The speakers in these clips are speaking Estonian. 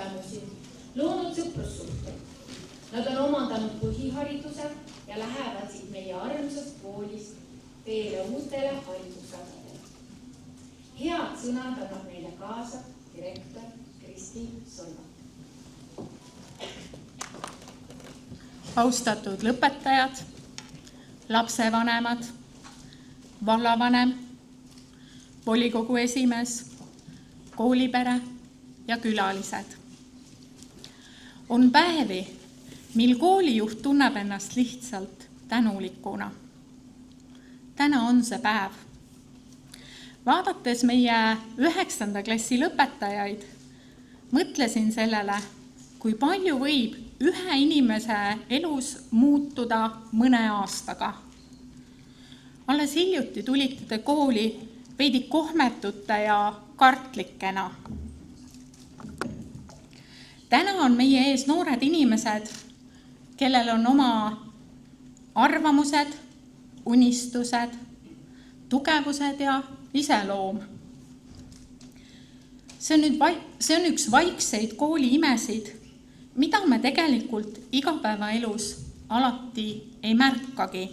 kogemusi, loonud sõprussuhteid. Nad on omandanud põhihariduse ja lähevad siit meie armsast koolist teele uutele haridusradadele. Head sõnad annab meile kaasa direktor Kristi Solva. Austatud lõpetajad, lapsevanemad, vallavanem, volikogu esimees, koolipere ja külalised. On päevi, mil koolijuht tunneb ennast lihtsalt tänulikuna. Täna on see päev. Vaadates meie 9. klassi lõpetajaid, mõtlesin sellele, kui palju võib ühe inimese elus muutuda mõne aastaga. Alles hiljuti tulite te kooli veidi kohmetute ja kartlikena. Täna on meie ees noored inimesed, kellel on oma arvamused, unistused, tugevused ja iseloom. See on üks vaikseid kooli imesid, mida me tegelikult igapäevaelus alati ei märkagi.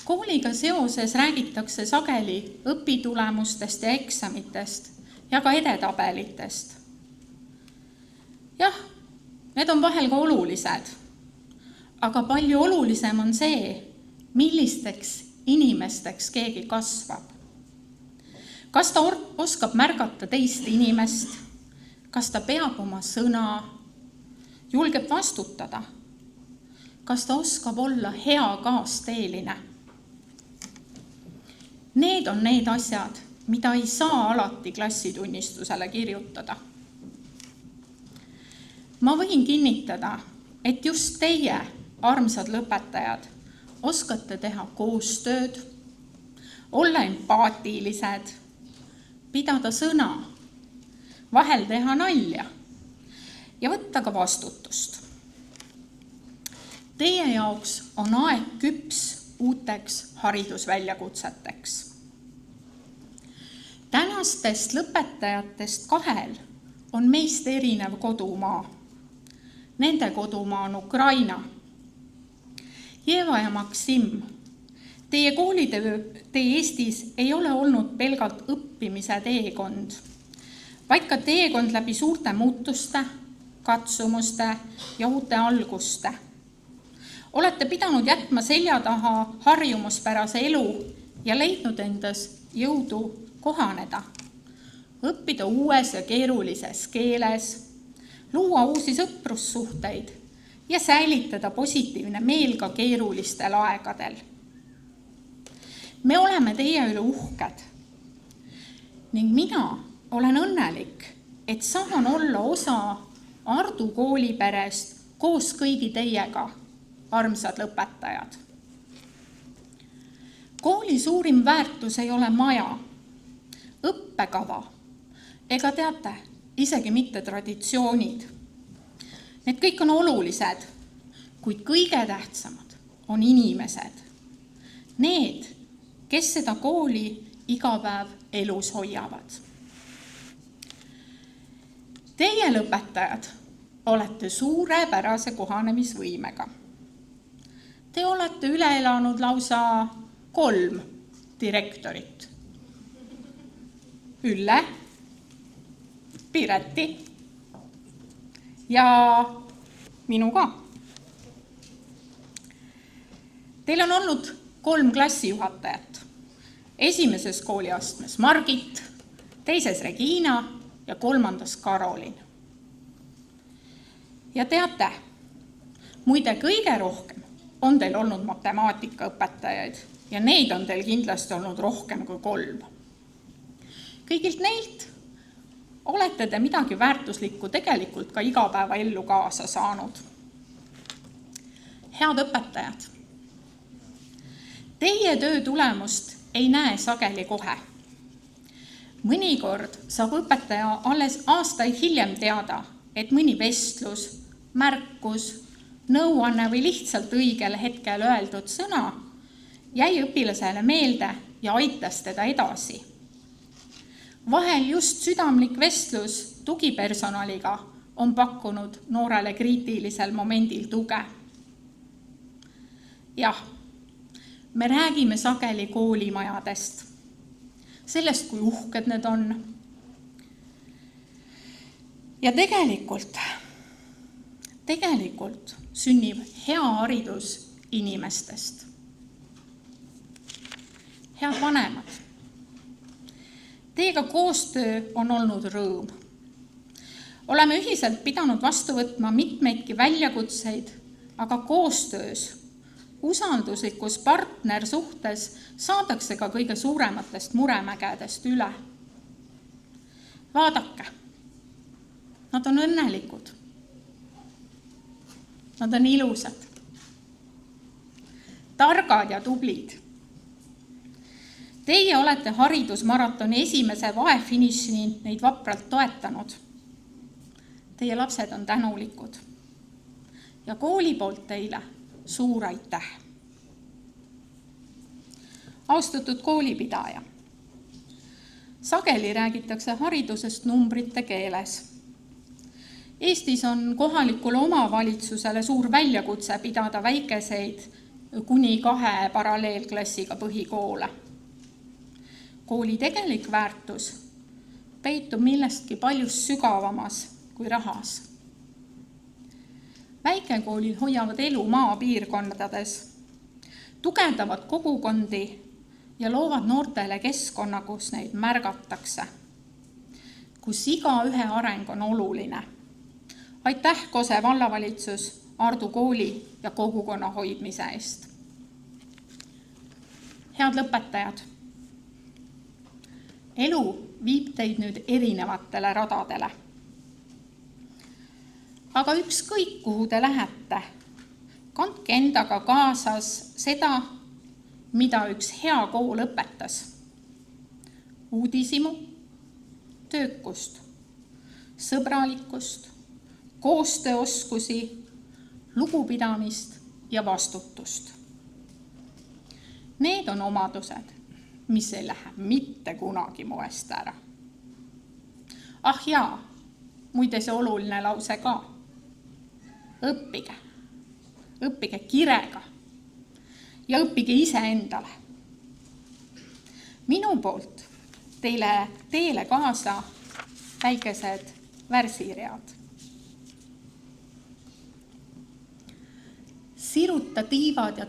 Kooliga seoses räägitakse sageli õpitulemustest ja eksamitest ja ka edetabelitest. Jah, need on vahel ka olulised, aga palju olulisem on see, millisteks inimesteks keegi kasvab. Kas ta oskab märgata teist inimest, kas ta peab oma sõna, julgeb vastutada, kas ta oskab olla hea kaasteeline. Need on need asjad, mida ei saa alati klassitunnistusele kirjutada. Ma võin kinnitada, et just teie, armsad lõpetajad, oskate teha koostööd, olla empaatilised, pidada sõna, vahel teha nalja ja võtta ka vastutust. Teie jaoks on aeg küps uuteks haridusväljakutseteks. Tänastest lõpetajatest 2 on meist erinev kodumaa. Nende kodumaa on Ukraina. Jeva ja Maksim, teie koolitöö Eestis ei ole olnud pelgalt õppimise teekond, vaid ka teekond läbi suurte muutuste, katsumuste ja uute alguste. Olete pidanud jätma selja taha harjumuspärase elu ja leidnud endas jõudu kohaneda, õppida uues ja keerulises keeles, luua uusi sõprussuhteid ja säilitada positiivne meel ka keerulistel aegadel. Me oleme teie üle uhked ning mina olen õnnelik, et saan olla osa Ardu kooliperest koos kõigi teiega, armsad lõpetajad. Kooli suurim väärtus ei ole maja, õppekava ega teate, isegi mitte traditsioonid. Need kõik on olulised, kuid kõige tähtsamad on inimesed. Need, kes seda kooli iga päev elus hoiavad. Teie lõpetajad olete suurepärase kohanemisvõimega. Te olete üle elanud lausa 3 direktorit. Ülle, Pireti ja minu ka. Teil on olnud 3 klassijuhatajat. Esimeses kooliastmes Margit, teises Regina ja 3. Karolin. Ja teate, muide kõige rohkem on teil olnud matemaatikaõpetajaid ja neid on teil kindlasti olnud rohkem kui 3. Kõigilt neilt olete te midagi väärtuslikku tegelikult ka igapäevaellu kaasa saanud. Head õpetajad, teie töö tulemust ei näe sageli kohe. Mõnikord saab õpetaja alles aastaid hiljem teada, et mõni vestlus, märkus, nõuanne või lihtsalt õigel hetkel öeldud sõna jäi õpilasele meelde ja aitas teda edasi. Vahel just südamlik vestlus tugipersonaliga on pakkunud noorele kriitilisel momendil tuge. Jah, me räägime sageli koolimajadest, sellest, kui uhked need on. Ja tegelikult sünnib hea haridus inimestest. Head vanemad, teiega koostöö on olnud rõõm. Oleme ühiselt pidanud vastu võtma mitmeidki väljakutseid, aga koostöös, usalduslikus partnersuhtes saadakse ka kõige suurematest muremägedest üle. Vaadake, nad on õnnelikud. Nad on ilusad, targad ja tublid. Teie olete haridusmaratoni esimese vaefinišini neid vapralt toetanud. Teie lapsed on tänulikud. Ja kooli poolt teile suur aitäh. Austatud koolipidaja, sageli räägitakse haridusest numbrite keeles. Eestis on kohalikule omavalitsusele suur väljakutse pidada väikeseid kuni 2 paralleelklassiga põhikoole. Kooli tegelik väärtus peitub millestki palju sügavamas kui rahas. Väikekoolid hoiavad elu maapiirkondades, tugevdavad kogukondi ja loovad noortele keskkonna, kus neid märgatakse, kus igaühe areng on oluline. Aitäh, Kose vallavalitsus, Ardu kooli ja kogukonna hoidmise eest. Head lõpetajad, elu viib teid nüüd erinevatele radadele. Aga ükskõik, kuhu te lähete, kandke endaga kaasas seda, mida üks hea kool õpetas. Uudishimu, töökust, sõbralikkust, koostööoskusi, lugupidamist ja vastutust. Need on omadused, mis ei lähe mitte kunagi moest ära. Ah jaa, muide see oluline lause ka. Õppige kirega ja õppige iseendale. Minu poolt teile kaasa väikesed värsiread. Siruta tiivad ja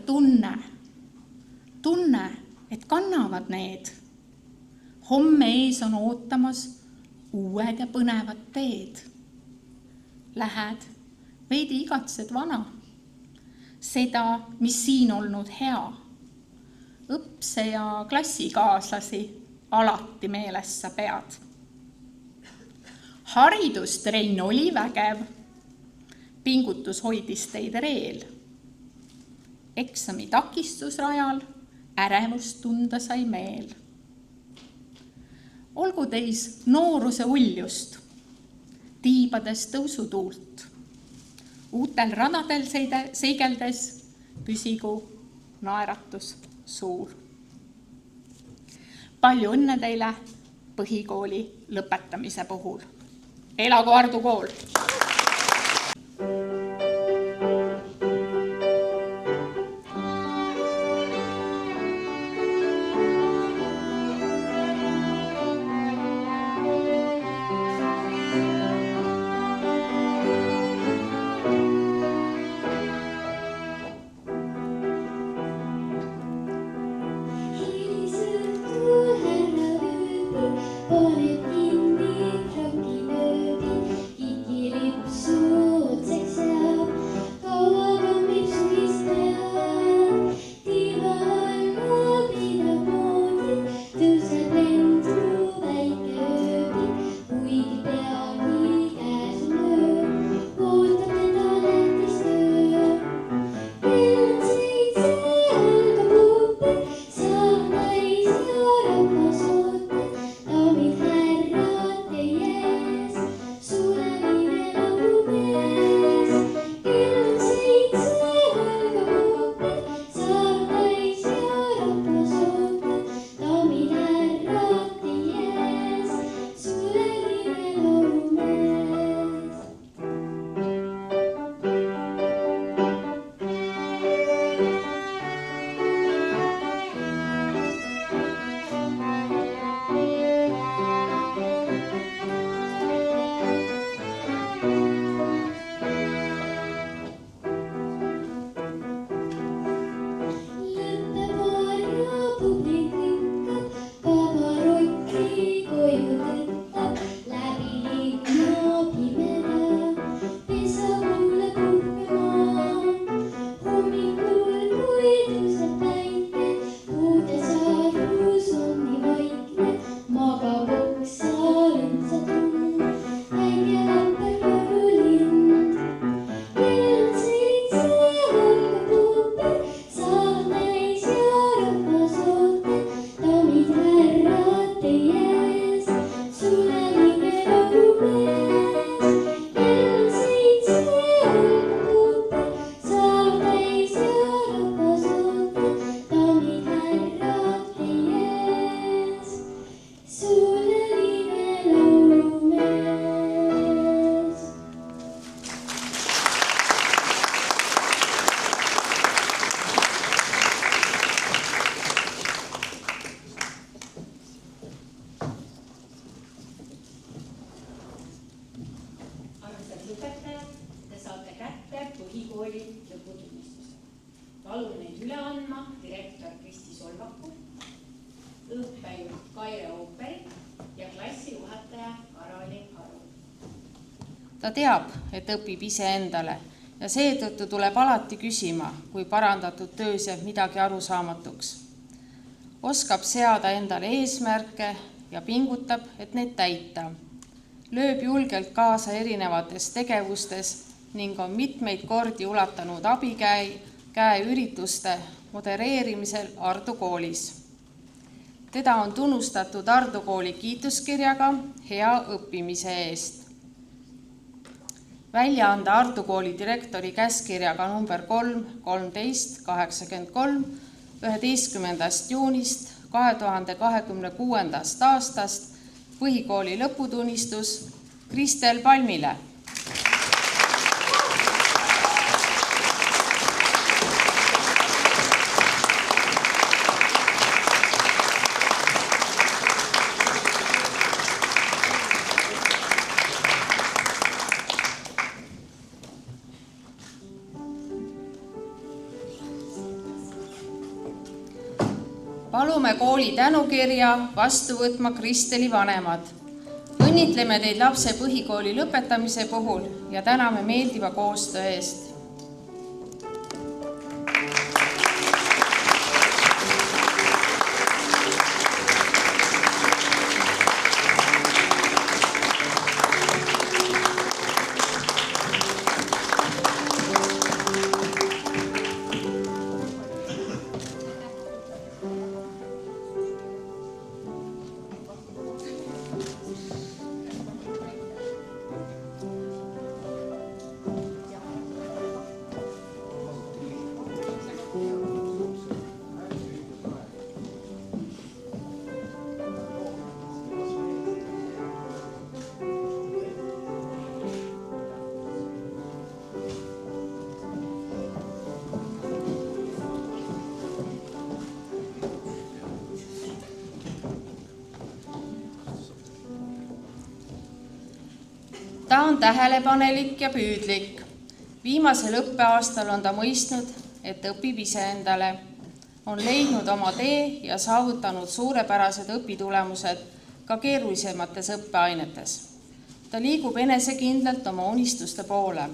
tunne, et kannavad need. Homme ees on ootamas uued ja põnevad teed. Lähed, veidi igatsed vana, seda, mis siin olnud hea. Õpse ja klassikaaslasi alati meeles sa pead. Haridustrenn oli vägev, pingutus hoidis teid reel. Eksami takistusrajal ärevust tunda sai meel. Olgu teis nooruse uljust, tiibades tõusutuult. Uutel radadel seigeldes püsigu naeratus suur. Palju õnne teile põhikooli lõpetamise puhul. Elagu Ardu kool! Paneb kinni tranginööbi, kikili põhikooli lõputunnistused. Palun neid üle andma direktor Kristi Solvaku, õppejuht Kaire Ooperi ja klassijuhataja Karoli Aru. Ta teab, et õpib iseendale ja seetõttu tuleb alati küsima, kui parandatud töös jääb midagi arusaamatuks. Oskab seada endale eesmärke ja pingutab, et need täita. Lööb julgelt kaasa erinevates tegevustes ning on mitmeid kordi ulatanud abikäe ürituste modereerimisel Ardu koolis. Teda on tunnustatud Ardu kooli kiituskirjaga hea õppimise eest. Välja anda Ardu kooli direktori käskkirjaga number 3-13-83 11. juunist 2026. aastast põhikooli lõputunnistus Kristel Palmile. Palume kooli tänukirja vastu võtma Kristeli vanemad. Õnnitleme teid lapse põhikooli lõpetamise puhul ja täname meeldiva koostöö eest. Ta on tähelepanelik ja püüdlik. Viimasel õppeaastal on ta mõistnud, et õpib iseendale. On leidnud oma tee ja saavutanud suurepärased õpitulemused ka keerulisemates õppeainetes. Ta liigub enesekindlalt oma unistuste poole.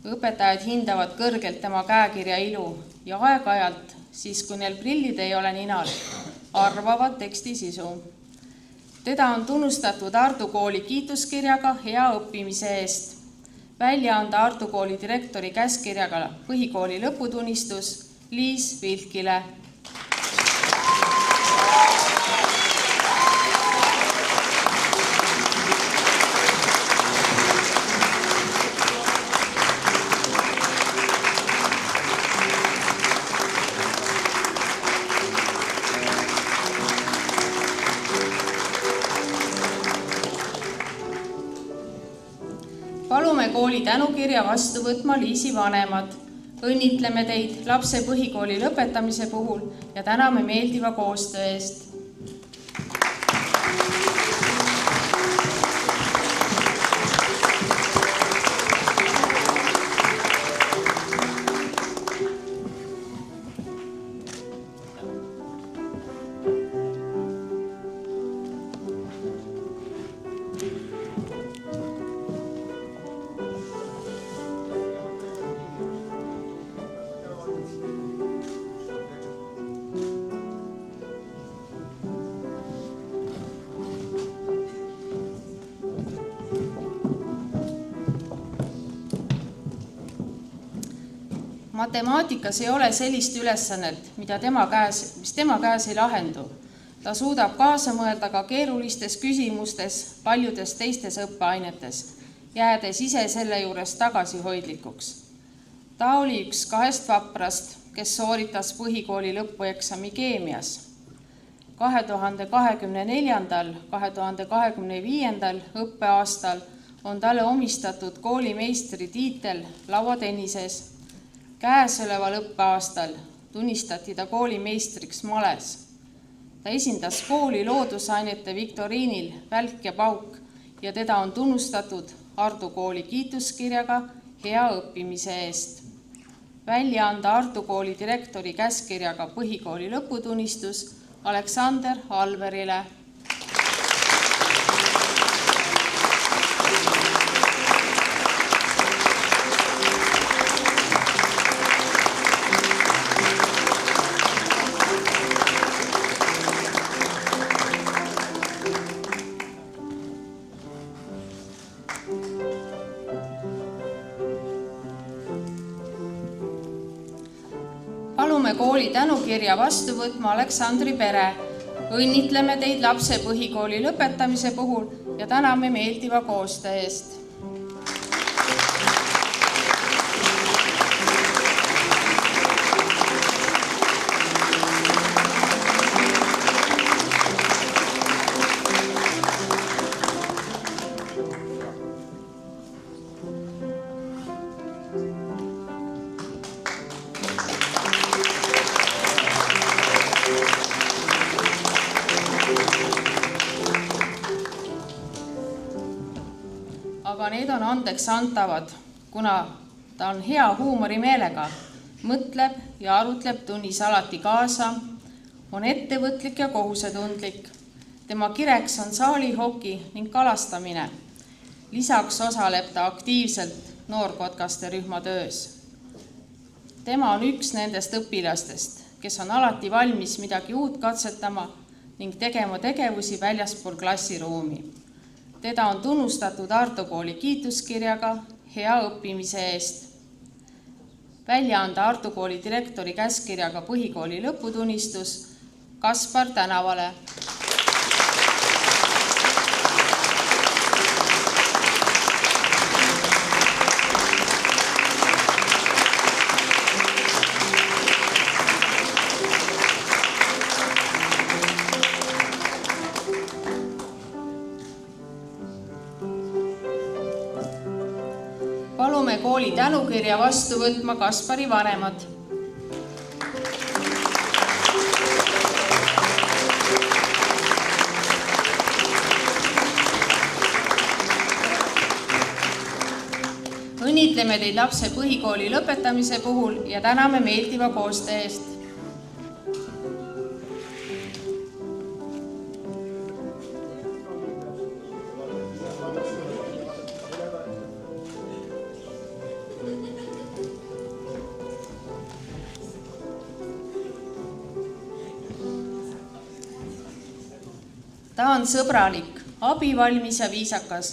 Õpetajad hindavad kõrgelt tema käekirja ilu ja aeg-ajalt, siis kui neil prillid ei ole ninal, arvavad teksti sisu. Teda on tunnustatud Ardu kooli kiituskirjaga hea õppimise eest. Välja anda Ardu kooli direktori käskkirjaga põhikooli lõputunnistus Liis Vilkile. Palume kooli tänukirja vastu võtma Liisi vanemad. Õnnitleme teid lapse põhikooli lõpetamise puhul ja täname meeldiva koostöö eest. Matemaatikas ei ole sellist ülesannet, mis tema käes ei lahendu. Ta suudab kaasa mõelda ka keerulistes küsimustes paljudes teistes õppeainetes, jäädes ise selle juures tagasihoidlikuks. Ta oli üks 2 vaprast, kes sooritas põhikooli lõpueksami keemias. 2024-2025 õppeaastal on talle omistatud koolimeistri tiitel lauatennises. Käesoleval õppeaastal tunnistati ta koolimeistriks males. Ta esindas kooli loodusainete viktoriinil Välk ja Pauk ja teda on tunnustatud Ardu kooli kiituskirjaga hea õppimise eest. Välja anda Ardu kooli direktori käskkirjaga põhikooli lõputunnistus Aleksander Alverile. Palume kooli tänukirja vastu võtma Aleksandri pere. Õnnitleme teid lapse põhikooli lõpetamise puhul ja täname meeldiva koostöö eest. Aga need on andeks antavad, kuna ta on hea huumorimeelega, mõtleb ja arutleb tunnis alati kaasa, on ettevõtlik ja kohusetundlik. Tema kireks on saalihoki ning kalastamine. Lisaks osaleb ta aktiivselt noorkotkaste rühma töös. Tema on üks nendest õpilastest, kes on alati valmis midagi uut katsetama ning tegema tegevusi väljaspool klassiruumi. Teda on tunnustatud Ardu kooli kiituskirjaga hea õppimise eest. Välja anda Ardu kooli direktori käskkirjaga põhikooli lõputunnistus Kaspar Tänavale. Palume kooli tänukirja vastu võtma Kaspari vanemad. Õnnitleme teid lapse põhikooli lõpetamise puhul ja täname meeldiva koostöö eest. Ta on sõbralik, abivalmis ja viisakas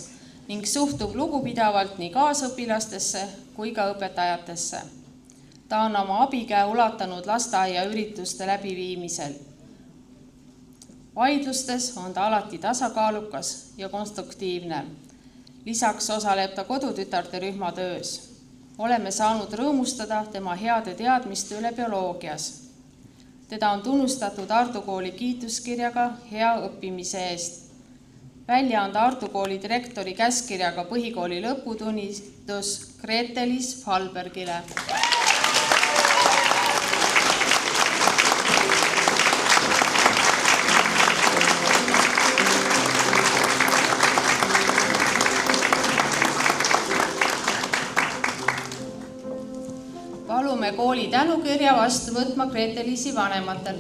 ning suhtub lugupidavalt nii kaasõpilastesse kui ka õpetajatesse. Ta on oma abikäe ulatanud lasteaia ürituste läbiviimisel. Vaidlustes on ta alati tasakaalukas ja konstruktiivne. Lisaks osaleb ta kodutütarte rühma töös. Oleme saanud rõõmustada tema heade teadmiste üle bioloogias. Teda on tunnustatud Ardu kooli kiituskirjaga hea õppimise eest. Välja anda Ardu kooli direktori käskkirjaga põhikooli lõputunnistus Gretelis Falbergile. Palume kooli tänukirja vastu võtma Gretelisi vanematel.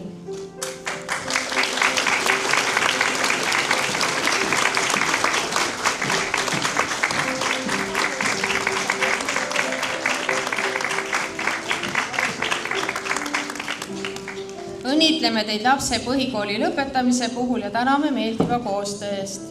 Õnnitleme teid lapse põhikooli lõpetamise puhul ja täname meeldiva koostöö eest.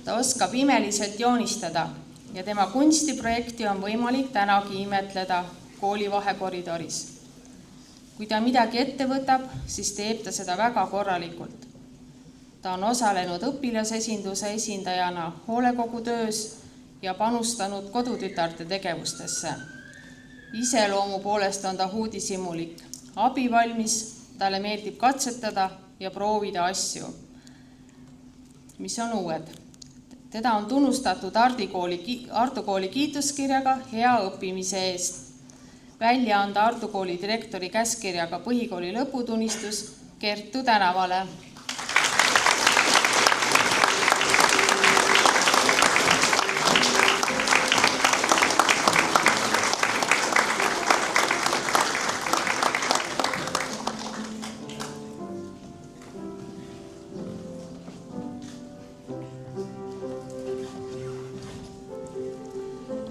Ta oskab imeliselt joonistada ja tema kunstiprojekti on võimalik tänagi imetleda kooli vahekoridoris. Kui ta midagi ette võtab, siis teeb ta seda väga korralikult. Ta on osalenud õpilasesinduse esindajana hoolekogu töös ja panustanud kodutütarte tegevustesse. Iseloomu poolest on ta uudishimulik, abivalmis, talle meeldib katsetada ja proovida asju, mis on uued. Teda on tunnustatud Ardu kooli kiituskirjaga hea õppimise eest. Välja anda Ardu kooli direktori käskkirjaga põhikooli lõputunnistus Kertu tänavale.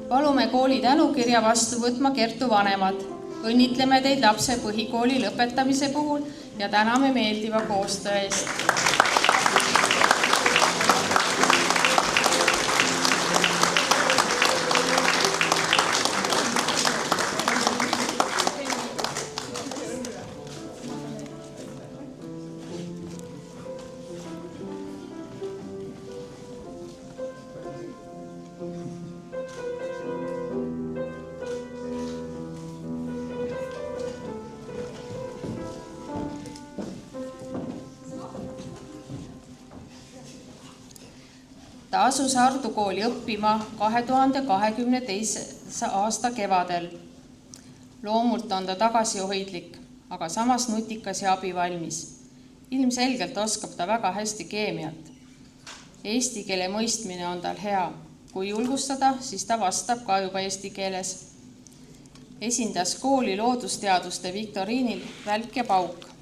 Palume kooli tänukirja vastu võtma Kertu vanemad. Õnnitleme teid lapse põhikooli lõpetamise puhul ja täname meeldiva koostöö eest. Ta asus Ardu kooli õppima 2022. aasta kevadel. Loomult on ta tagasihoidlik, aga samas nutikas ja abivalmis. Ilmselgelt oskab ta väga hästi keemiat. Eesti keele mõistmine on tal hea. Kui julgustada, siis ta vastab ka juba eesti keeles. Esindas kooli loodusteaduste viktoriinil Välk ja Pauk.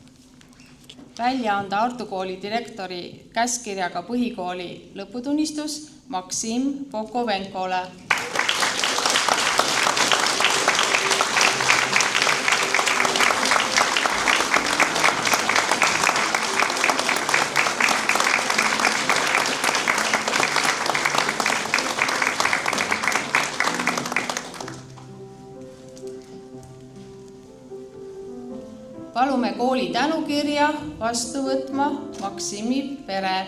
Välja anda Ardu kooli direktori käskkirjaga põhikooli lõputunnistus Maksim Pokovenkole. Palume kooli tänukirja vastu võtma Maksimi pere.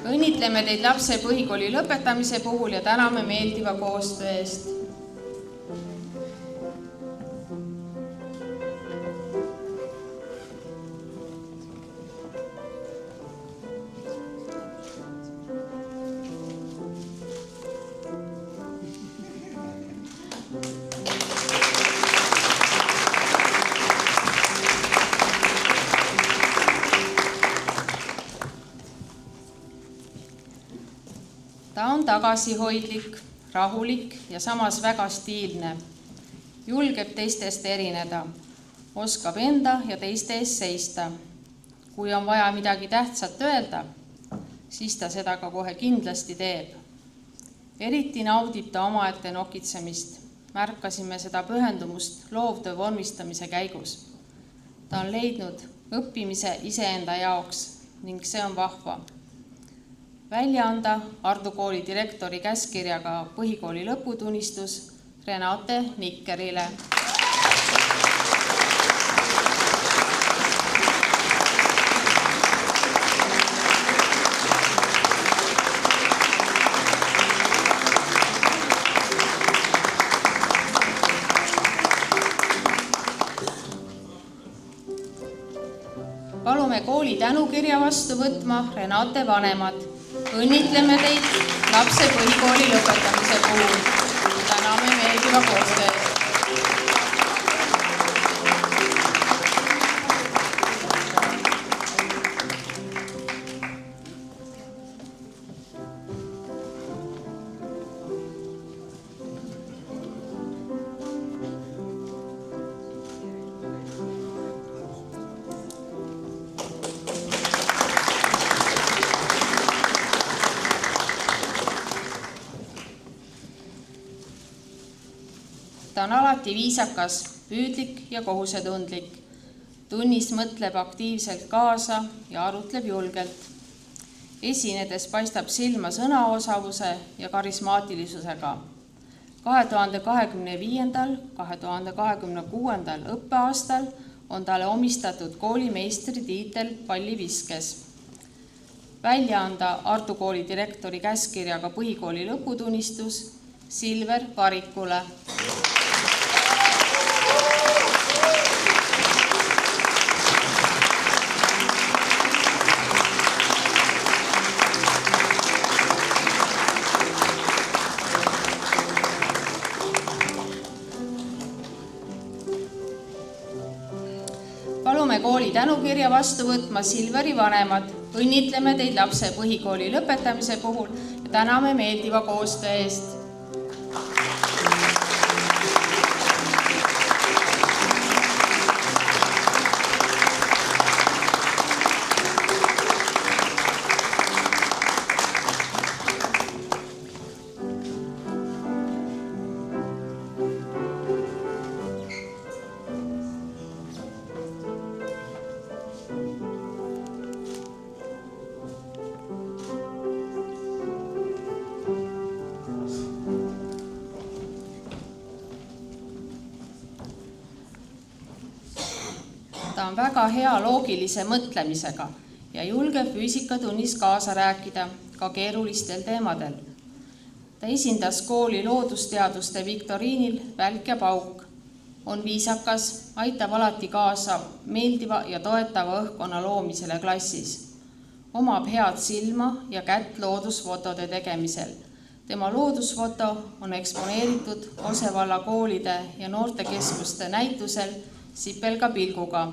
Õnnitleme teid lapse põhikooli lõpetamise puhul ja täname meeldiva koostöö eest. Ta on tagasihoidlik, rahulik ja samas väga stiilne. Julgeb teistest erineda, oskab enda ja teiste ees seista. Kui on vaja midagi tähtsat öelda, siis ta seda ka kohe kindlasti teeb. Eriti naudib ta omaette nokitsemist. Märkasime seda pühendumust loovtöö vormistamise käigus. Ta on leidnud õppimise iseenda jaoks ning see on vahva. Välja anda Ardu kooli direktori käskkirjaga põhikooli lõputunnistus Renate Nikkerile. Palume kooli tänukirja vastu võtma Renate vanemad. Õnnitleme teid lapse põhikooli lõpetamise puhul. Täname meeldiva koostöö eest. Ta on alati viisakas, püüdlik ja kohusetundlik. Tunnis mõtleb aktiivselt kaasa ja arutleb julgelt. Esinedes paistab silma sõnaosavuse ja karismaatilisusega. 2025.–2026. õppeaastal on talle omistatud koolimeistri tiitel palliviskes. välja anda Ardu kooli direktori käskkirjaga põhikooli lõputunnistus Silver Varikule. Palume kooli tänukirja vastu võtma Silveri vanemad. Õnnitleme teid lapse põhikooli lõpetamise puhul ja täname meeldiva koostöö eest. Ta on väga hea loogilise mõtlemisega ja julgeb füüsikatunnis kaasa rääkida ka keerulistel teemadel. Ta esindas kooli loodusteaduste viktoriinil Välk ja Pauk. On viisakas, aitab alati kaasa meeldiva ja toetava õhkkonna loomisele klassis. Omab head silma ja kätt loodusfotode tegemisel. Tema loodusfoto on eksponeeritud Osevalla koolide ja noortekeskuste näitusel Sipelga pilguga.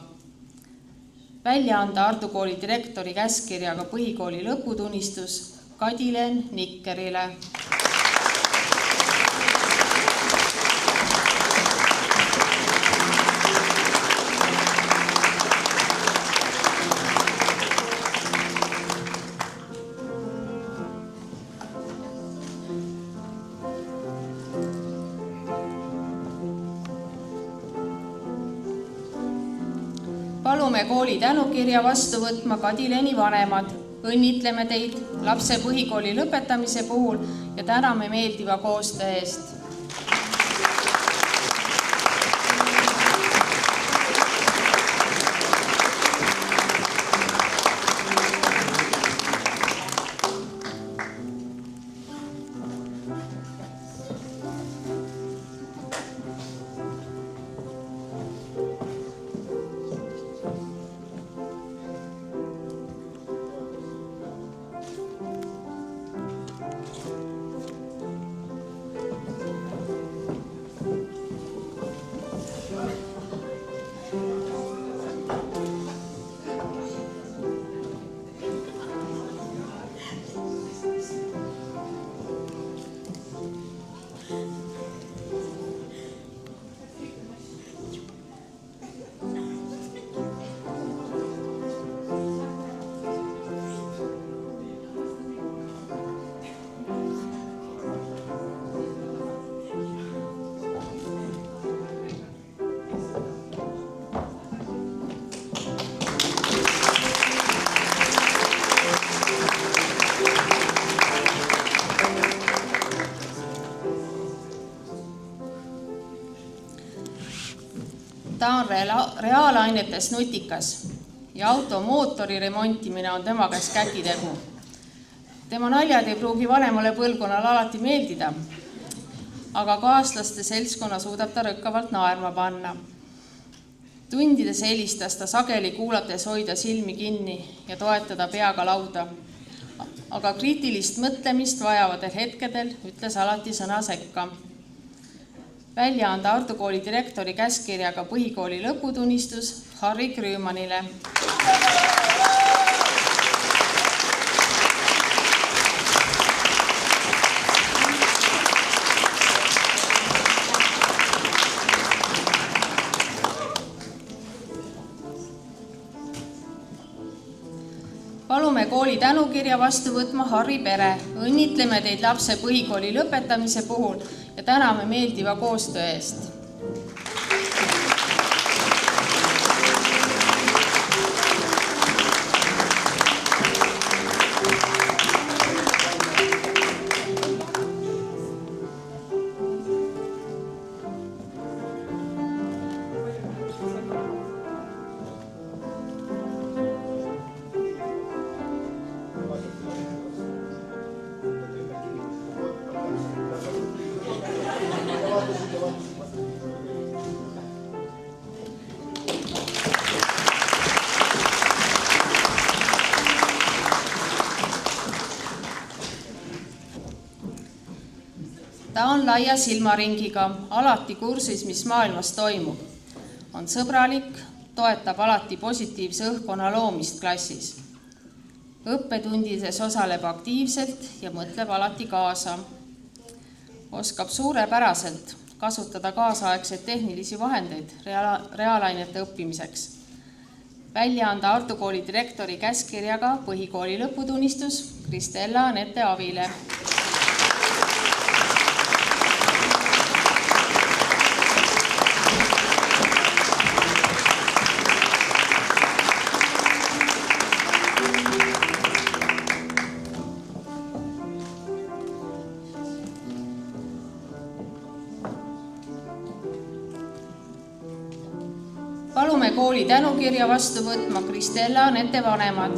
Välja anda Ardu kooli direktori käskkirjaga põhikooli lõputunnistus Kadilen Nikkerile. Palume kooli tänukirja vastu võtma Kadileni vanemad. Õnnitleme teid lapse põhikooli lõpetamise puhul ja täname meeldiva koostöö eest. Ta on reaalainetes nutikas ja automootori remontimine on tema käes kätitegu. Tema naljad ei pruugi vanemale põlvkonnal alati meeldida, aga kaaslaste seltskonna suudab ta rõkkavalt naerma panna. Tundides helistas ta sageli kuulates hoida silmi kinni ja toetada peaga lauda. Aga kriitilist mõtlemist vajavatel hetkedel ütles alati sõna sekka. Välja anda Ardu kooli direktori käskkirjaga põhikooli lõputunnistus Harri Krüümanile. Palume kooli tänukirja vastu võtma Harri pere. Õnnitleme teid lapse põhikooli lõpetamise puhul ja täname meeldiva koostöö eest. laia silmaringiga, alati kursis, mis maailmas toimub. On sõbralik, toetab alati positiivse õhkkonna loomist klassis. Õppetundides osaleb aktiivselt ja mõtleb alati kaasa. Oskab suurepäraselt kasutada kaasaegseid tehnilisi vahendeid reaalainete õppimiseks. Välja anda Artu kooli direktori käskkirjaga põhikooli lõputunnistus Kristella Anette Avile. Palume kooli tänukirja vastu võtma Kristella Anette vanemad.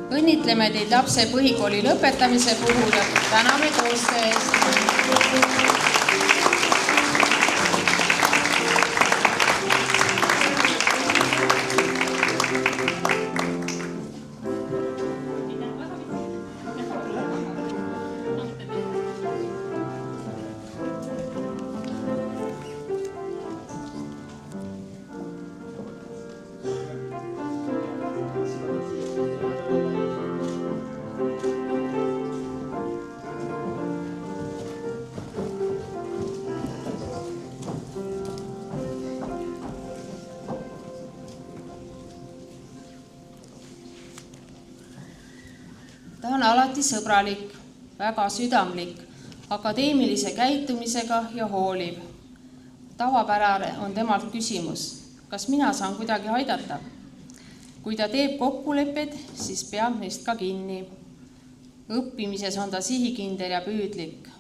Õnnitleme teid lapse põhikooli lõpetamise puhul ja täname koostöö eest. Ta on alati sõbralik, väga südamlik, akadeemilise käitumisega ja hooliv. Tavapärane on temalt küsimus, kas mina saan kuidagi aidata? Kui ta teeb kokkulepped, siis peab neist ka kinni. Õppimises on ta sihikindel ja püüdlik.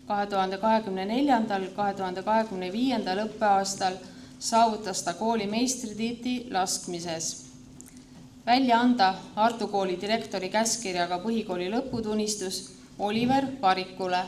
2024-2025 õppeaastal saavutas ta kooli meistritiitli laskmises. Välja anda Artu kooli direktori käskkirjaga põhikooli lõputunnistus Oliver Parikule.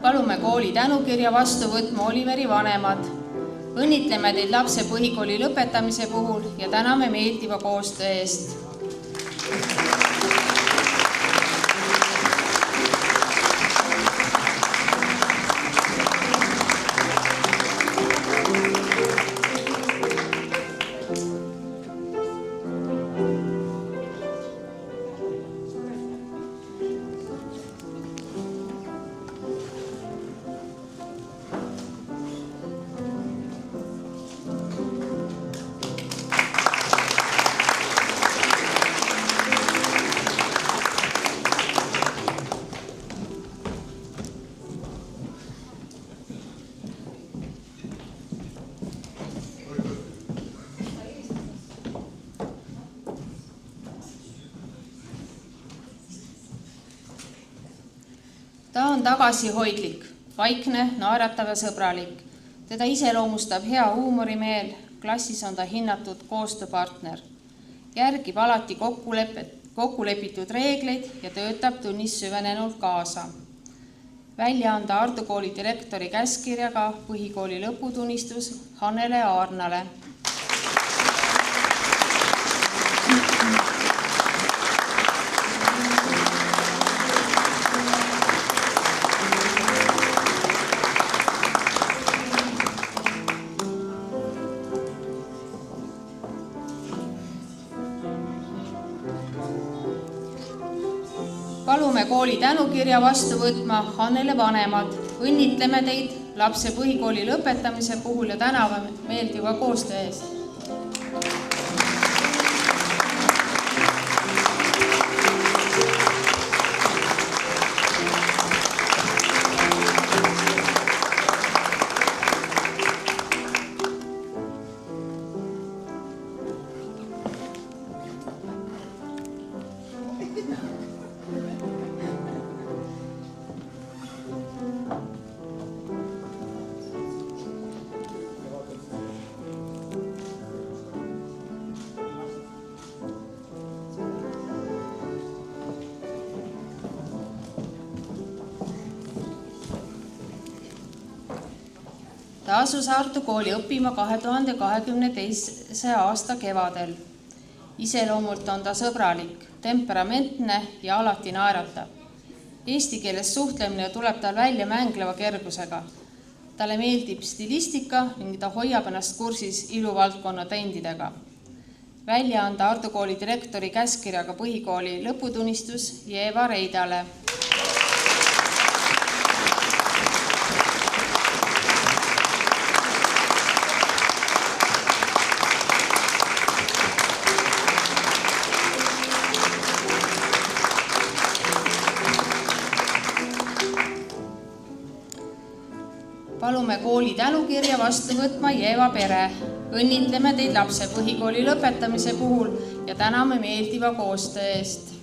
Palume kooli tänukirja vastu võtma Oliveri vanemad. Õnnitleme teid lapse põhikooli lõpetamise puhul ja täname meeldiva koostöö eest. Ta on tagasihoidlik, vaikne, naeratav ja sõbralik. Teda iseloomustab hea huumorimeel, klassis on ta hinnatud koostööpartner. Järgib alati kokkulepitud reegleid ja töötab tunnis süvenenult kaasa. Välja anda Artu kooli direktori käskkirjaga põhikooli lõputunnistus Hannele Aarnale. Palume kooli tänukirja vastu võtma Hannele vanemad. Õnnitleme teid lapse põhikooli lõpetamise puhul ja täname meeldiva koostöö eest. Ta asus Ardu kooli õppima 2022. aasta kevadel. Iseloomult on ta sõbralik, temperamentne ja alati naeratav. Eesti keeles suhtlemine tuleb tal välja mängleva kergusega. Talle meeldib stilistika ning ta hoiab ennast kursis iluvaldkonna trendidega. Välja anda Ardu kooli direktori käskkirjaga põhikooli lõputunnistus Jeeva Reidale. Palume kooli tänukirja vastu võtma Jeeva pere. Õnnitleme teid lapse põhikooli lõpetamise puhul ja täname meeldiva koostöö eest.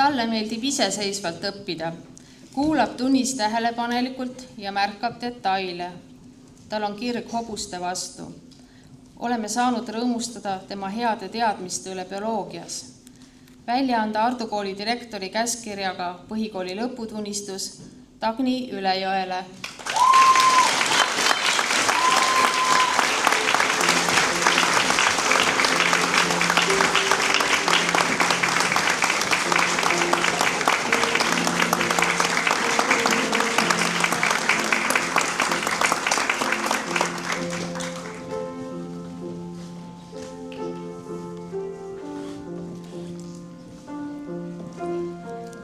Talle meeldib iseseisvalt õppida, kuulab tunnis tähelepanelikult ja märkab detaile. Tal on kirg hobuste vastu. Oleme saanud rõõmustada tema heade teadmiste üle bioloogias. Välja anda Ardu kooli direktori käskkirjaga põhikooli lõputunnistus Dagni Ülejõele.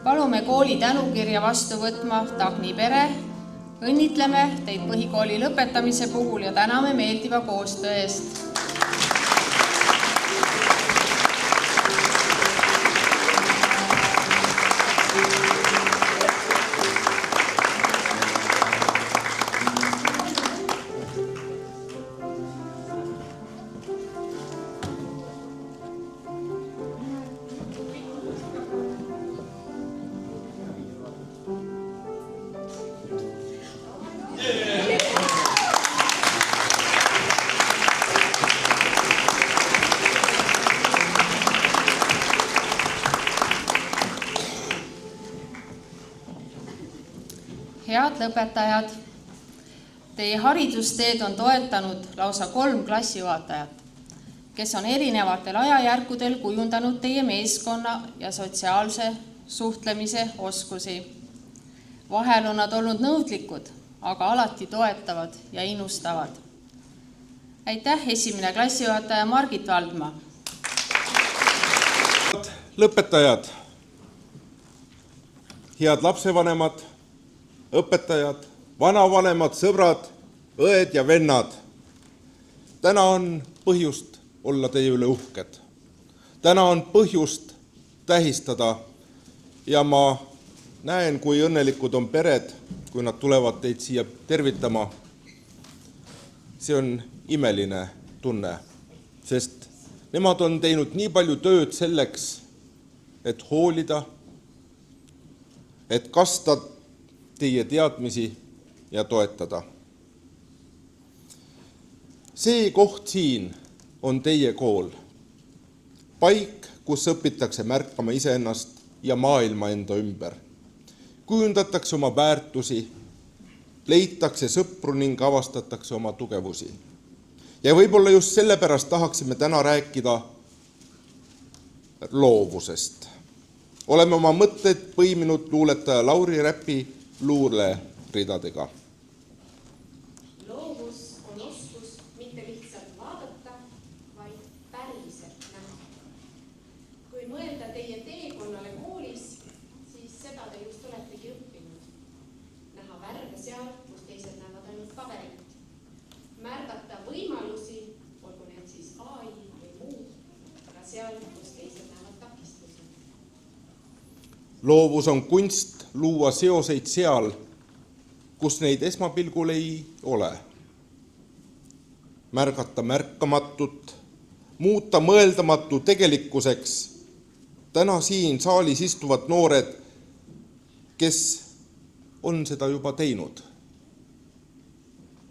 Palume kooli tänukirja vastu võtma Dagni pere. Õnnitleme teid põhikooli lõpetamise puhul ja täname meeldiva koostöö eest. Head lõpetajad, teie haridusteed on toetanud lausa 3 klassijuhatajat, kes on erinevatel ajajärkudel kujundanud teie meeskonna ja sotsiaalse suhtlemise oskusi. Vahel on nad olnud nõudlikud, aga alati toetavad ja innustavad. Aitäh, esimene klassijuhataja Margit Valdma. Lõpetajad, head lapsevanemad, õpetajad, vanavanemad, sõbrad, õed ja vennad. Täna on põhjust olla teie üle uhked. Täna on põhjust tähistada ja ma näen, kui õnnelikud on pered, kui nad tulevad teid siia tervitama. See on imeline tunne, sest nemad on teinud nii palju tööd selleks, et hoolida, et kasta teie teadmisi ja toetada. See koht siin on teie kool. Paik, kus õpitakse märkama iseennast ja maailma enda ümber. Kujundatakse oma väärtusi, leitakse sõpru ning avastatakse oma tugevusi. Ja võib-olla just sellepärast tahaksime täna rääkida loovusest. Oleme oma mõtted põiminud luuletaja Lauri Räpi luuleridadega. Loovus on oskus mitte lihtsalt vaadata, vaid päriselt näha. Kui mõelda teie teekonnale koolis, siis seda te just oletegi õppinud. Näha värve seal, kus teised näevad ainult paberit. Märgata võimalusi, olgu need siis AI või muud, aga seal, kus teised näevad takistusi. Loovus on kunst luua seoseid seal, kus neid esmapilgul ei ole. Märgata märkamatut, muuta mõeldamatu tegelikkuseks. Täna siin saalis istuvad noored, kes on seda juba teinud.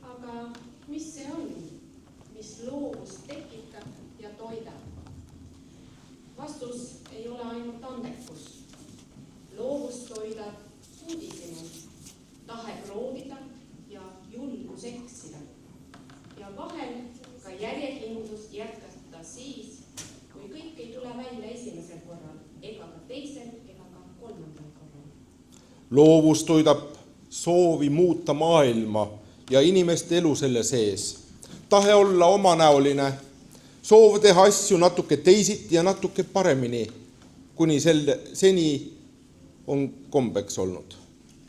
Aga mis see on, mis loovust tekitab ja toidab? Vastus ei ole ainult andekus. Loovust toidab uudishimu, tahe proovida ja julgus eksida. Ja vahel ka järjekindlust jätkata siis, kui kõik ei tule välja esimesel korral, ega ka teisel, ega ka kolmandal korral. Loovus toidab soovi muuta maailma ja inimeste elu selle sees. Tahe olla omanäoline, soov teha asju natuke teisiti ja natuke paremini, kuni seni on kombeks olnud.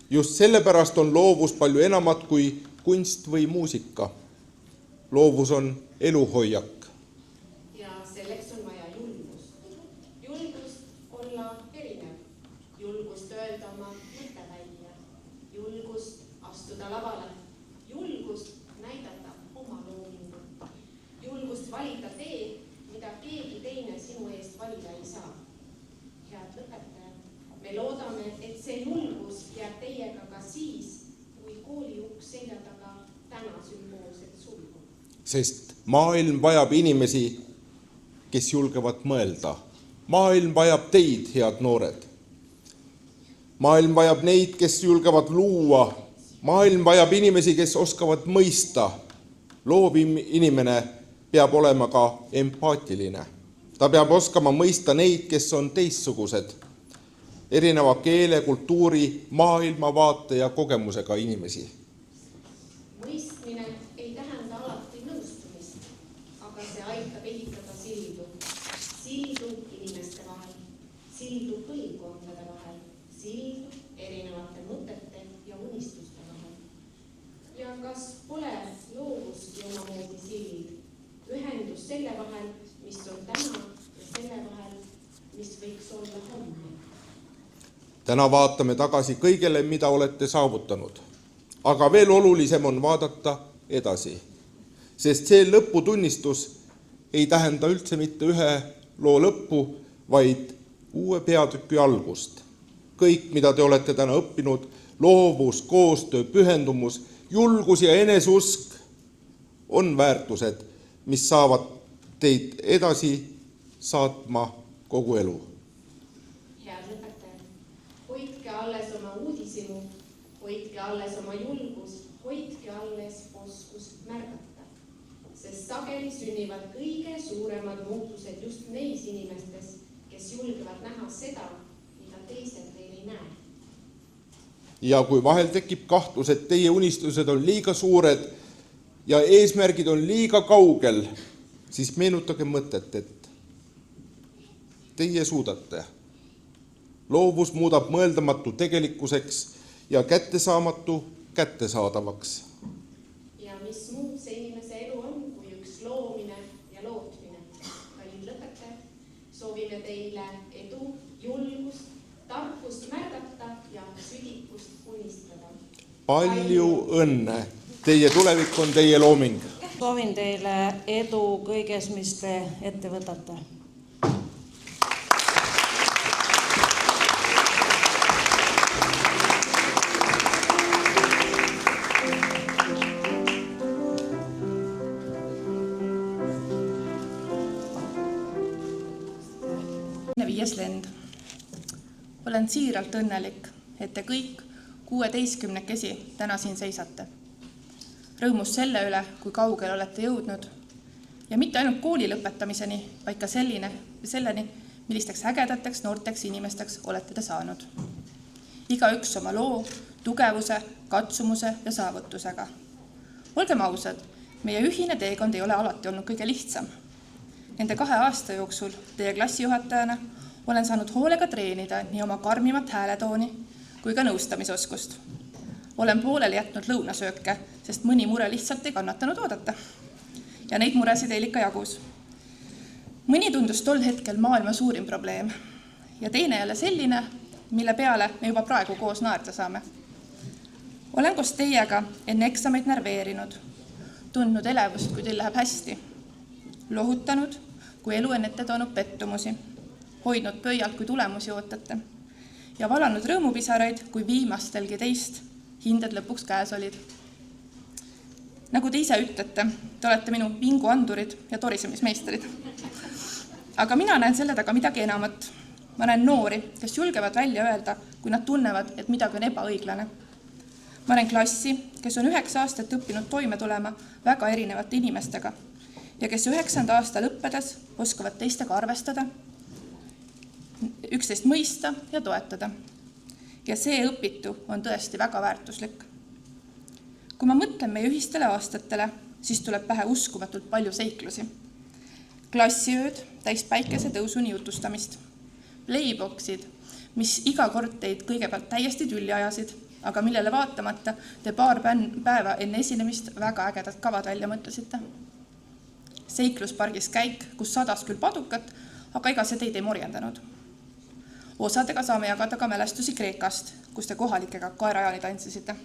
Just sellepärast on loovus palju enamat kui kunst või muusika. Loovus on eluhoiak. Ja selleks on vaja julgust. Julgust olla erinev. Julgust öelda oma mõte välja. Julgust astuda lavale. Julgust näidata oma loomingut. Julgust valida tee, mida keegi teine sinu eest valida ei saa. Head lõpetajad, me loodame, et see julgus jääb teiega ka siis, kui kooli uks selja taga täna sümboolselt sulgub. Sest maailm vajab inimesi, kes julgevad mõelda. Maailm vajab teid, head noored. Maailm vajab neid, kes julgevad luua. Maailm vajab inimesi, kes oskavad mõista. Loov inimene peab olema ka empaatiline. Ta peab oskama mõista neid, kes on teistsugused. Erineva keele, kultuuri, maailmavaate ja kogemusega inimesi. Mõistmine ei tähenda alati nõustumist, aga see aitab ehitada sildu. Sildu inimeste vahel, sildu põlvkondade vahel, sildu erinevate mõtete ja unistuste vahel. Ja kas pole loovuski omamoodi sild, ühendus selle vahel, mis on täna ja selle vahel, mis võiks olla homme? Täna vaatame tagasi kõigele, mida olete saavutanud. Aga veel olulisem on vaadata edasi, sest see lõputunnistus ei tähenda üldse mitte ühe loo lõppu, vaid uue peatüki algust. Kõik, mida te olete täna õppinud, loovus, koostöö, pühendumus, julgus ja eneseusk on väärtused, mis saavad teid edasi saatma kogu elu. Head lõpetajad, hoidke alles oma uudishimu, hoidke alles oma julgus, hoidke alles oskus märgata, sest sageli sünnivad kõige suuremad muutused just neis inimestes, kes julgevad näha seda, mida teised veel ei näe. Ja kui vahel tekib kahtlus, et teie unistused on liiga suured ja eesmärgid on liiga kaugel, siis meenutage mõtet, et teie suudate. Loovus muudab mõeldamatu tegelikkuseks ja kättesaamatu kättesaadavaks. Ja mis muud see inimese elu on, kui üks loomine ja lootmine. Kallid lõpetajad, soovime teile edu, julgust, tarkust märgata ja südikust unistada. Palju õnne! Teie tulevik on teie looming. Soovin teile edu kõiges, mis te ette võtate. Viies lend. Olen siiralt õnnelik, et te kõik 16 täna siin seisate. Rõõmus selle üle, kui kaugel olete jõudnud ja mitte ainult kooli lõpetamiseni, vaid ka selleni, millisteks ägedateks noorteks inimesteks olete te saanud. Igaüks oma loo, tugevuse, katsumuse ja saavutusega. Olgem ausad, meie ühine teekond ei ole alati olnud kõige lihtsam. Nende 2 aasta jooksul teie klassijuhatajana olen saanud hoolega treenida nii oma karmimat hääletooni kui ka nõustamisoskust. Olen pooleli jätnud lõunasööke, sest mõni mure lihtsalt ei kannatanud oodata. Ja neid muresid teil ikka jagus. Mõni tundus tol hetkel maailma suurim probleem ja teine jälle selline, mille peale me juba praegu koos naerda saame. olen koos teiega enne eksameid närveerinud, tundnud elevust, kui teil läheb hästi, lohutanud, kui elu on ette toonud pettumusi, hoidnud pöialt, kui tulemusi ootate ja valanud rõõmupisaraid, kui viimastelgi teist hinded lõpuks käes olid. Nagu te ise ütlete, te olete minu vinguandurid ja torisemismeistrid. Aga mina näen selle taga midagi enamat. Ma näen noori, kes julgevad välja öelda, kui nad tunnevad, et midagi on ebaõiglane. Ma näen klassi, kes on 9 aastat õppinud toime tulema väga erinevate inimestega ja kes 9. aasta lõppedes oskavad teistega arvestada, üksteist mõista ja toetada. Ja see õpitu on tõesti väga väärtuslik. Kui ma mõtlen meie ühistele aastatele, siis tuleb pähe uskumatult palju seiklusi. Klassiööd täis päikese tõusuni jutustamist. Playboxid, mis iga kord teid kõigepealt täiesti tülli ajasid, aga millele vaatamata te paar päeva enne esinemist väga ägedad kavad välja mõtlesite. Seikluspargis käik, kus sadas küll padukat, aga ega see teid ei morjendanud. Osadega saame jagada ka mälestusi Kreekast, kus te kohalikega kaerajaani tantsisite.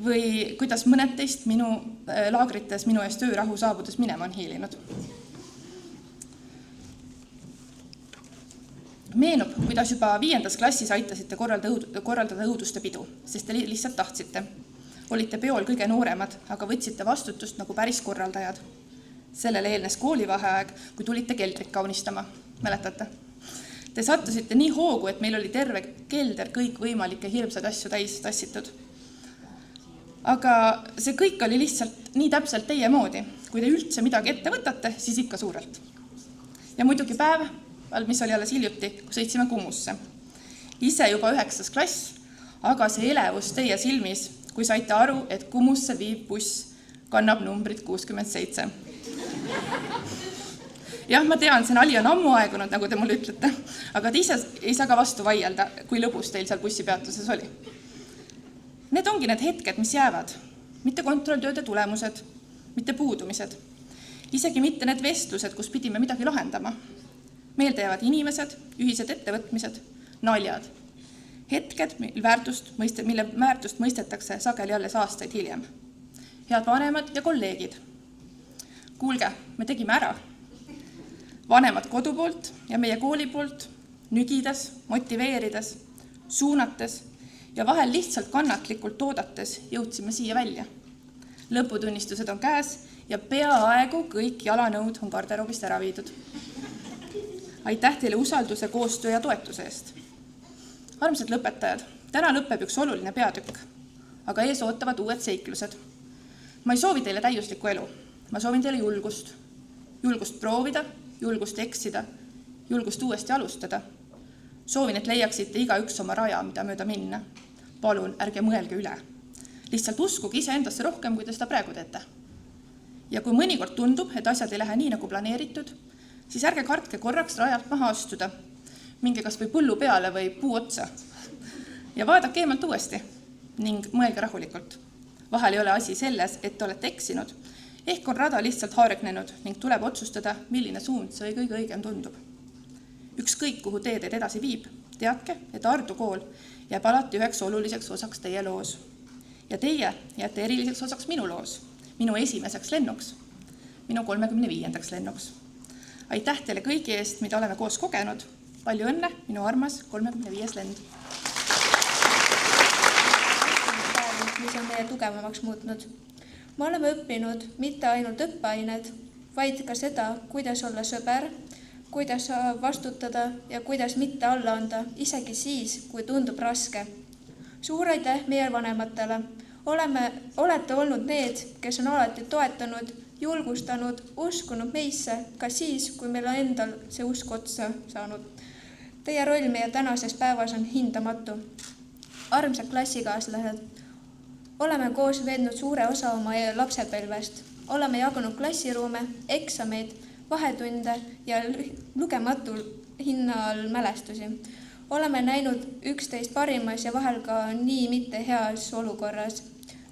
Või kuidas mõned teist minu laagrites minu eest öörahu saabudes minema on hiilinud. Meenub, kuidas juba 5. klassis aitasite korraldada õuduste pidu, sest te lihtsalt tahtsite. Olite peol kõige nooremad, aga võtsite vastutust nagu päris korraldajad. Sellele eelnes koolivaheaeg, kui tulite keldrit kaunistama. Mäletate? Te sattusite nii hoogu, et meil oli terve kelder kõik võimalikke hirmsad asju täis tassitud. Aga see kõik oli lihtsalt nii täpselt teie moodi. Kui te üldse midagi ette võtate, siis ikka suurelt. Ja muidugi päev, mis oli alles hiljuti, kui sõitsime Kumusse. Ise juba 9. klass, aga see elevus teie silmis, kui saite aru, et Kumusse viib buss kannab numbrit 67. Jah, ma tean, see nali on ammu aegunud, nagu te mulle ütlete, aga te ise ei saa ka vastu vaielda, kui lõbus teil seal bussipeatuses oli. Need ongi need hetked, mis jäävad. Mitte kontrolltööde tulemused, mitte puudumised. Isegi mitte need vestlused, kus pidime midagi lahendama. Meelde jäävad inimesed, ühised ettevõtmised, naljad. Hetked, mille väärtust mõistetakse sageli alles aastaid hiljem. Head vanemad ja kolleegid. Kuulge, me tegime ära. Vanemad kodu poolt ja meie kooli poolt, nügides, motiveerides, suunates ja vahel lihtsalt kannatlikult oodates jõudsime siia välja. Lõputunnistused on käes ja peaaegu kõik jalanõud on garderoobist ära viidud. Aitäh teile usalduse, koostöö ja toetuse eest. Armsad lõpetajad, täna lõpeb üks oluline peatükk, aga ees ootavad uued seiklused. Ma ei soovi teile täiuslikku elu. Ma soovin teile julgust. Julgust proovida, julgust eksida, julgust uuesti alustada. Soovin, et leiaksite igaüks oma raja, mida mööda minna. Palun, ärge mõelge üle. Lihtsalt uskuge ise endasse rohkem, kui te seda praegu teete. Ja kui mõnikord tundub, et asjad ei lähe nii, nagu planeeritud, siis ärge kartke korraks rajalt maha astuda. Minge kas või põllu peale või puu otsa. Ja vaadake eemalt uuesti ning mõelge rahulikult. Vahel ei ole asi selles, et te olete eksinud. Ehk on rada lihtsalt haargnenud ning tuleb otsustada, milline suund see kõige õigem tundub. Ükskõik, kuhu tee teid edasi viib, teadke, et Ardu kool jääb alati üheks oluliseks osaks teie loos. Ja teie jääte eriliseks osaks minu loos, minu esimeseks lennuks, minu 35. lennuks. Aitäh teile kõigi eest, mida oleme koos kogenud. Palju õnne, minu armas 35. lend. Mis on meie tugevamaks muutnud. Me oleme õppinud mitte ainult õppeained, vaid ka seda, kuidas olla sõber, kuidas vastutada ja kuidas mitte alla anda, isegi siis, kui tundub raske. Suur aitäh meie vanematele. Olete olnud need, kes on alati toetanud, julgustanud, uskunud meisse, ka siis, kui meil on endal see usk otsa saanud. Teie roll meie tänases päevas on hindamatu. Armsad klassikaaslased, oleme koos veetnud suure osa oma lapsepõlvest. Oleme jaganud klassiruume, eksameid, vahetunde ja lugematul hinnal mälestusi. Oleme näinud üksteist parimas ja vahel ka nii mitte heas olukorras.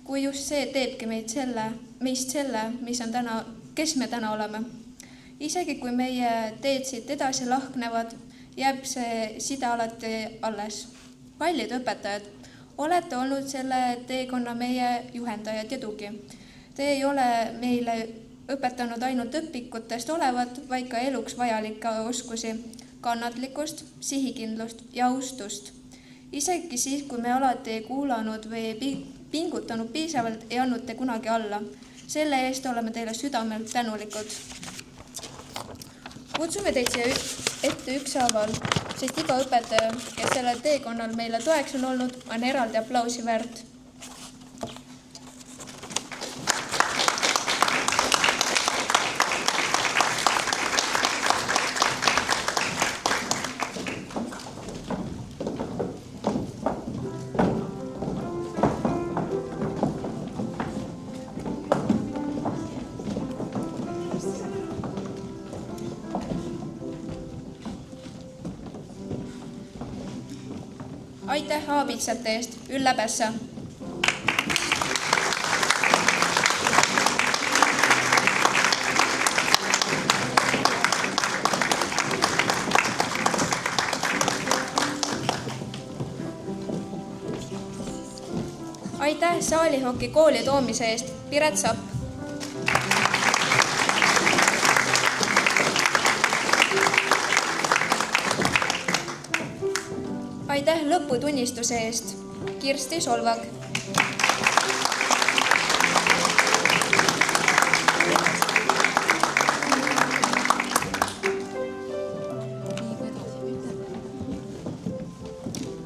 Kui just see teebki meist selle, kes me täna oleme. Isegi kui meie teed siit edasi lahknevad, jääb see side alati alles. Kallid õpetajad, olete olnud selle teekonna meie juhendajad ja tugi. Te ei ole meile õpetanud ainult õpikutest olevat, vaid ka eluks vajalikke oskusi, kannatlikkust, sihikindlust ja austust. Isegi siis, kui me alati ei kuulanud või pingutanud piisavalt, ei andnud te kunagi alla. Selle eest oleme teile südamelt tänulikud. Kutsume teid siia ette ükshaaval, sest iga õpetaja, kes sellel teekonnal meile toeks on olnud, on eraldi aplausi väärt. Aitäh aabitsate eest, Ülle Pässa. Aitäh saalihoki kooli toomise eest, Piret Sapp. Aitäh lõputunnistuse eest, Kirsti Solvag.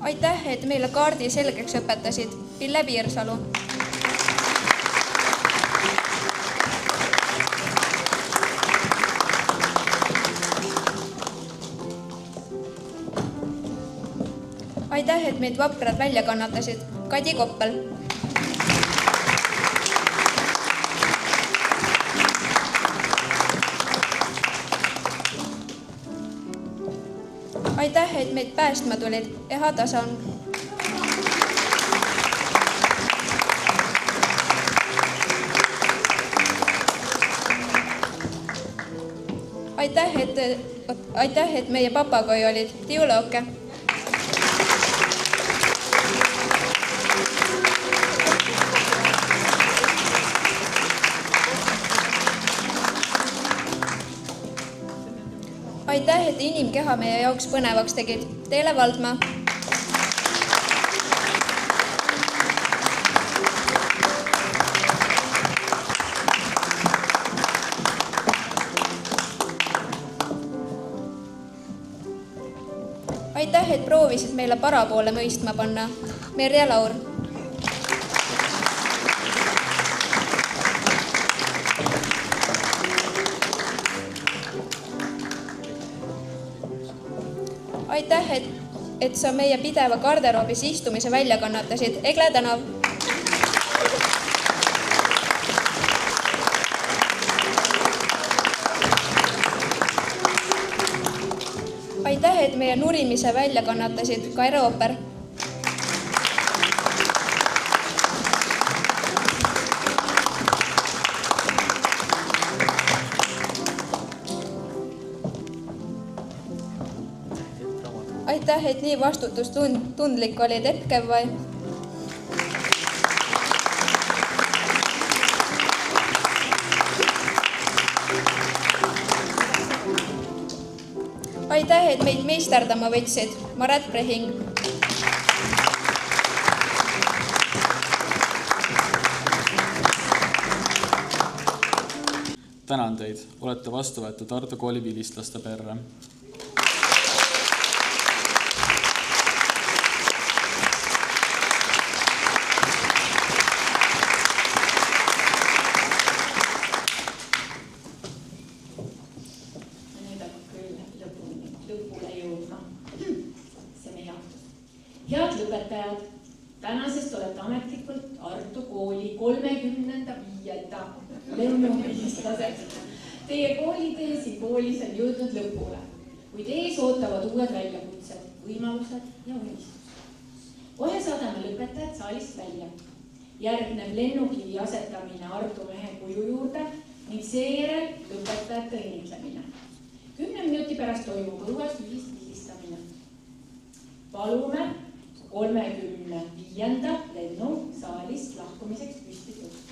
Aitäh, et meile kaardi selgeks õpetasid, Pille Piirsalu. Aitäh, et meid vaprad välja kannatasid, Kadi Koppel. Aitäh, et meid päästma tulid, Eha Tasang. Aitäh, et meie papagoi olid, Tiulooke. Aitäh, et inimkeha meie jaoks põnevaks tegid, Teele Valdma. Aitäh, et proovisid meile parapoole mõistma panna, Merje Laur. Aitäh, et sa meie pideva garderoobis istumise välja kannatasid, Egle Tänav. Aitäh, et meie nurimise välja kannatasid, Kaire Ooper. Aitäh, et nii vastutustundlik olid Etkev või? Aitäh, et meid meisterdama võtsid, Maret Prehing. Tänan teid, olete vastu võetud Tartu kooli vilistlaste perre. Head lõpetajad, tänasest olete ametlikult Tartu kooli 35. lennuvilistlased. Teie koolitee siin koolis on jõudnud lõpule, kuid ees ootavad uued väljakutsed, võimalused ja unistused. Kohe saadame lõpetajad saalist välja. Järgneb lennukivi asetamine Ardu mehe kuju juurde ning seejärel lõpetajate õnnitlemine. 10 minuti pärast toimub õues ühisvildistamine. Palume 35. lennu saalist lahkumiseks püsti tõusta.